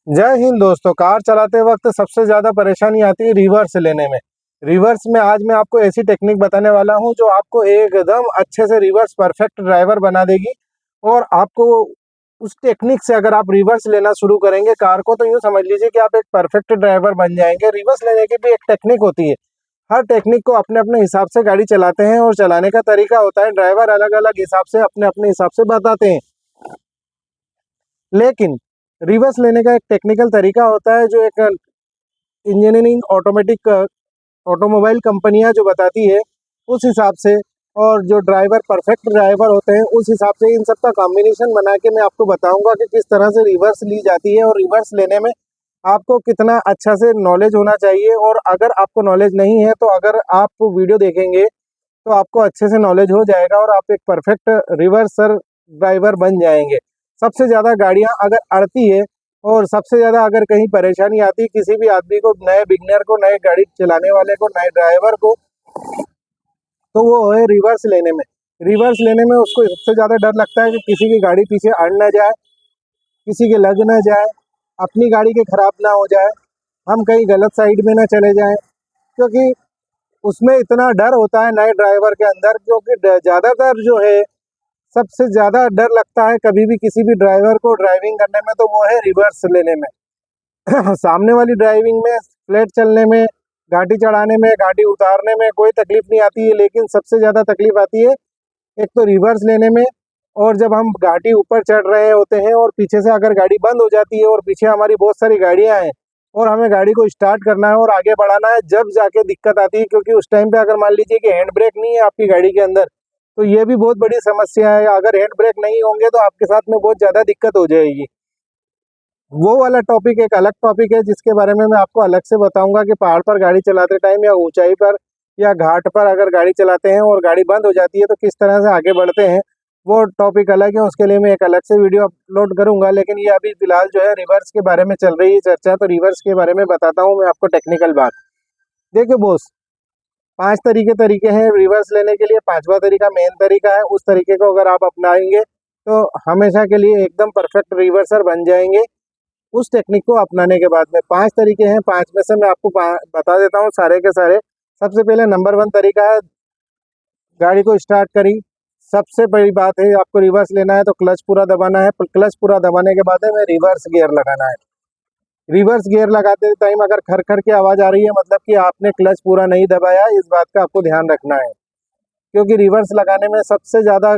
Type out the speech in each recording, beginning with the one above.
जय हिंद दोस्तों। कार चलाते वक्त सबसे ज़्यादा परेशानी आती है रिवर्स लेने में। रिवर्स में आज मैं आपको ऐसी टेक्निक बताने वाला हूं जो आपको एकदम अच्छे से रिवर्स परफेक्ट ड्राइवर बना देगी। और आपको उस टेक्निक से अगर आप रिवर्स लेना शुरू करेंगे कार को, तो यूँ समझ लीजिए कि आप एक परफेक्ट ड्राइवर बन जाएंगे। रिवर्स लेने की भी एक टेक्निक होती है। हर टेक्निक को अपने अपने हिसाब से गाड़ी चलाते हैं और चलाने का तरीका होता है। ड्राइवर अलग अलग हिसाब से अपने अपने हिसाब से बताते हैं। लेकिन रिवर्स लेने का एक टेक्निकल तरीका होता है जो एक इंजीनियरिंग ऑटोमेटिक ऑटोमोबाइल कंपनियां जो बताती है उस हिसाब से, और जो ड्राइवर परफेक्ट ड्राइवर होते हैं उस हिसाब से इन सब का कॉम्बिनेशन बना के मैं आपको बताऊंगा कि किस तरह से रिवर्स ली जाती है और रिवर्स लेने में आपको कितना अच्छा से नॉलेज होना चाहिए। और अगर आपको नॉलेज नहीं है तो अगर आप वीडियो देखेंगे तो आपको अच्छे से नॉलेज हो जाएगा और आप एक परफेक्ट रिवर्सर ड्राइवर बन जाएंगे। सबसे ज़्यादा गाड़ियां अगर अड़ती है और सबसे ज़्यादा अगर कहीं परेशानी आती है किसी भी आदमी को, नए बिगनर को, नए गाड़ी चलाने वाले को, नए ड्राइवर को, तो वो है रिवर्स लेने में। रिवर्स लेने में उसको सबसे ज़्यादा डर लगता है कि किसी की गाड़ी पीछे अड़ ना जाए, किसी के लग ना जाए, अपनी गाड़ी के खराब ना हो जाए, हम कहीं गलत साइड में ना चले जाएं। क्योंकि उसमें इतना डर होता है नए ड्राइवर के अंदर, क्योंकि ज़्यादातर जो है सबसे ज़्यादा डर लगता है कभी भी किसी भी ड्राइवर को ड्राइविंग करने में, तो वो है रिवर्स लेने में। सामने वाली ड्राइविंग में, फ्लैट चलने में, गाड़ी चढ़ाने में, गाड़ी उतारने में कोई तकलीफ नहीं आती है, लेकिन सबसे ज़्यादा तकलीफ आती है एक तो रिवर्स लेने में। और जब हम गाड़ी ऊपर चढ़ रहे होते हैं और पीछे से अगर गाड़ी बंद हो जाती है और पीछे हमारी बहुत सारी गाड़ियां हैं और हमें गाड़ी को स्टार्ट करना है और आगे बढ़ाना है, जब जाके दिक्कत आती है। क्योंकि उस टाइम पे अगर मान लीजिए कि हैंड ब्रेक नहीं है आपकी गाड़ी के अंदर, तो ये भी बहुत बड़ी समस्या है। अगर हैंड ब्रेक नहीं होंगे तो आपके साथ में बहुत ज़्यादा दिक्कत हो जाएगी। वो वाला टॉपिक एक अलग टॉपिक है जिसके बारे में मैं आपको अलग से बताऊंगा कि पहाड़ पर गाड़ी चलाते टाइम या ऊंचाई पर या घाट पर अगर गाड़ी चलाते हैं और गाड़ी बंद हो जाती है तो किस तरह से आगे बढ़ते हैं। वो टॉपिक अलग है, उसके लिए मैं एक अलग से वीडियो अपलोड करूंगा। लेकिन ये अभी फिलहाल जो है रिवर्स के बारे में चल रही है चर्चा, तो रिवर्स के बारे में बताता हूँ मैं आपको टेक्निकल बात। देखिए बोस, 5 तरीके हैं रिवर्स लेने के लिए। पांचवा तरीका मेन तरीका है। उस तरीके को अगर आप अपनाएंगे तो हमेशा के लिए एकदम परफेक्ट रिवर्सर बन जाएंगे। उस टेक्निक को अपनाने के बाद में 5 तरीके हैं, 5 में से मैं आपको बता देता हूँ सारे के सारे। सबसे पहले नंबर 1 तरीका है, गाड़ी को स्टार्ट करी। सबसे बड़ी बात है, आपको रिवर्स लेना है तो क्लच पूरा दबाना है। क्लच पूरा दबाने के बाद में रिवर्स गियर लगाना है। रिवर्स गियर लगाते टाइम अगर खर खर की आवाज़ आ रही है, मतलब कि आपने क्लच पूरा नहीं दबाया, इस बात का आपको ध्यान रखना है। क्योंकि रिवर्स लगाने में सबसे ज़्यादा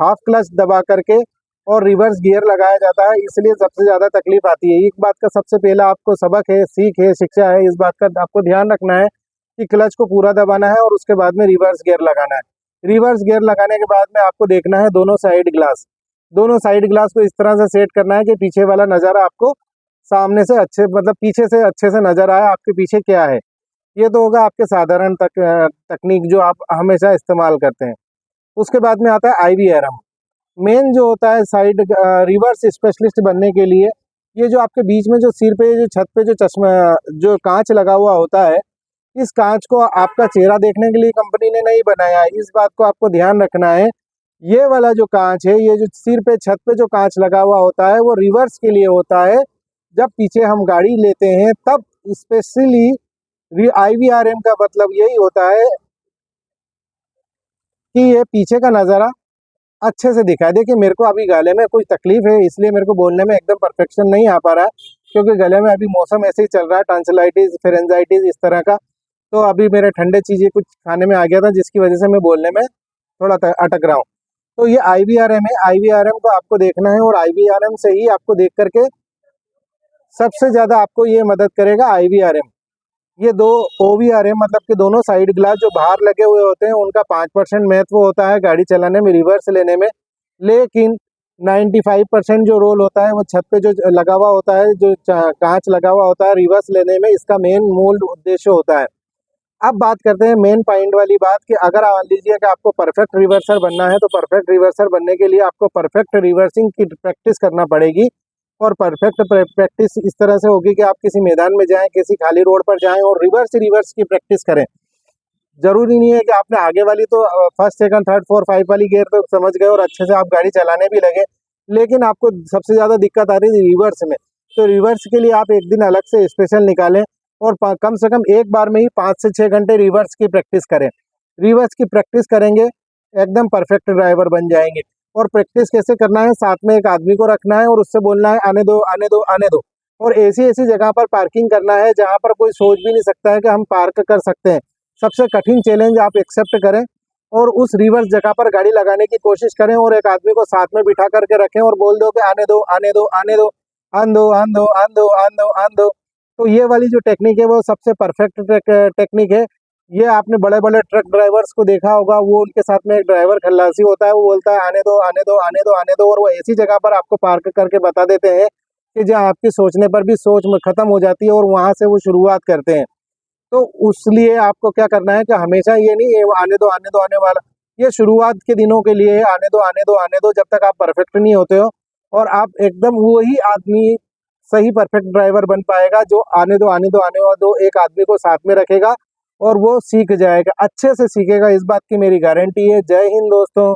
हाफ क्लच दबा करके और रिवर्स गियर लगाया जाता है, इसलिए सबसे ज़्यादा तकलीफ आती है। एक बात का सबसे पहला आपको सबक है, सीख है, शिक्षा है, इस बात का आपको ध्यान रखना है कि क्लच को पूरा दबाना है और उसके बाद में रिवर्स गियर लगाना है। रिवर्स गियर लगाने के बाद में आपको देखना है दोनों साइड ग्लास। दोनों साइड ग्लास को इस तरह से सेट करना है कि पीछे वाला नज़ारा आपको सामने से अच्छे, मतलब पीछे से अच्छे से नज़र आए आपके पीछे क्या है। ये तो होगा आपके साधारण तकनीक जो आप हमेशा इस्तेमाल करते हैं। उसके बाद में आता है IVRM। मेन जो होता है साइड रिवर्स स्पेशलिस्ट बनने के लिए, ये जो आपके बीच में जो सिर पे, जो छत पे जो चश्मा, जो कांच लगा हुआ होता है, इस कांच को आपका चेहरा देखने के लिए कंपनी ने नहीं बनाया है, इस बात को आपको ध्यान रखना है। ये वाला जो कांच है, ये जो सिर पे छत पे जो कांच लगा हुआ होता है वो रिवर्स के लिए होता है। जब पीछे हम गाड़ी लेते हैं तब स्पेशली IVRM का मतलब यही होता है कि ये पीछे का नज़ारा अच्छे से दिखाई। देखिए मेरे को अभी गले में कुछ तकलीफ है, इसलिए मेरे को बोलने में एकदम परफेक्शन नहीं आ पा रहा है, क्योंकि गले में अभी मौसम ऐसे ही चल रहा है, टॉन्सिलाइटिस, फेरेंजाइटिस इस तरह का। तो अभी मेरे ठंडे चीज़ें कुछ खाने में आ गया था जिसकी वजह से मैं बोलने में थोड़ा अटक रहा हूँ। तो ये IVRM है, IVRM को आपको देखना है और IVRM से ही आपको देख करके सबसे ज़्यादा आपको ये मदद करेगा IVRM। ये दो OVRM मतलब कि दोनों साइड ग्लास जो बाहर लगे हुए होते हैं उनका 5% महत्व होता है गाड़ी चलाने में, रिवर्स लेने में। लेकिन 95% जो रोल होता है वो छत पे जो लगा हुआ होता है, जो कांच लगा हुआ होता है रिवर्स लेने में, इसका मेन मूल उद्देश्य होता है। अब बात करते हैं मेन पॉइंट वाली बात कि अगर मान लीजिए कि आपको परफेक्ट रिवर्सर बनना है तो परफेक्ट रिवर्सर बनने के लिए आपको परफेक्ट रिवर्सिंग की प्रैक्टिस करना पड़ेगी। और परफेक्ट प्रैक्टिस इस तरह से होगी कि आप किसी मैदान में जाएं, किसी खाली रोड पर जाएं और रिवर्स की प्रैक्टिस करें। जरूरी नहीं है कि आपने आगे वाली तो फर्स्ट, सेकंड, थर्ड, फोर्थ, 5 वाली गियर तो समझ गए और अच्छे से आप गाड़ी चलाने भी लगे, लेकिन आपको सबसे ज़्यादा दिक्कत आ रही है रिवर्स में। तो रिवर्स के लिए आप एक दिन अलग से स्पेशल निकालें और कम से कम एक बार में ही 5 से 6 घंटे रिवर्स की प्रैक्टिस करें। रिवर्स की प्रैक्टिस करेंगे एकदम परफेक्ट ड्राइवर बन जाएंगे। और प्रैक्टिस कैसे करना है, साथ में एक आदमी को रखना है और उससे बोलना है आने दो आने दो आने दो। और ऐसी ऐसी जगह पर पार्किंग करना है जहाँ पर कोई सोच भी नहीं सकता है कि हम पार्क कर सकते हैं। सबसे कठिन चैलेंज आप एक्सेप्ट करें और उस रिवर्स जगह पर गाड़ी लगाने की कोशिश करें और एक आदमी को साथ में बिठा करके रखें और बोल दो कि आने दो आने दो आने दो, आन दो आन दो आन दो आन दो आन दो। तो ये वाली जो टेक्निक है वो सबसे परफेक्ट टेक्निक है। ये आपने बड़े बड़े ट्रक ड्राइवर्स को देखा होगा, वो उनके साथ में एक ड्राइवर खल्लासी होता है, वो बोलता है आने दो आने दो आने दो आने दो, और वो ऐसी जगह पर आपको पार्क करके बता देते हैं कि जहाँ आपकी सोचने पर भी सोच में ख़त्म हो जाती है और वहाँ से वो शुरुआत करते हैं। तो उसलिए आपको क्या करना है कि हमेशा ये नहीं है आने दो आने दो आने वाला, ये शुरुआत के दिनों के लिए आने दो आने दो आने दो, जब तक आप परफेक्ट नहीं होते हो। और आप एकदम वही आदमी सही परफेक्ट ड्राइवर बन पाएगा जो आने दो एक आदमी को साथ में रखेगा और वो सीख जाएगा, अच्छे से सीखेगा, इस बात की मेरी गारंटी है। जय हिंद दोस्तों।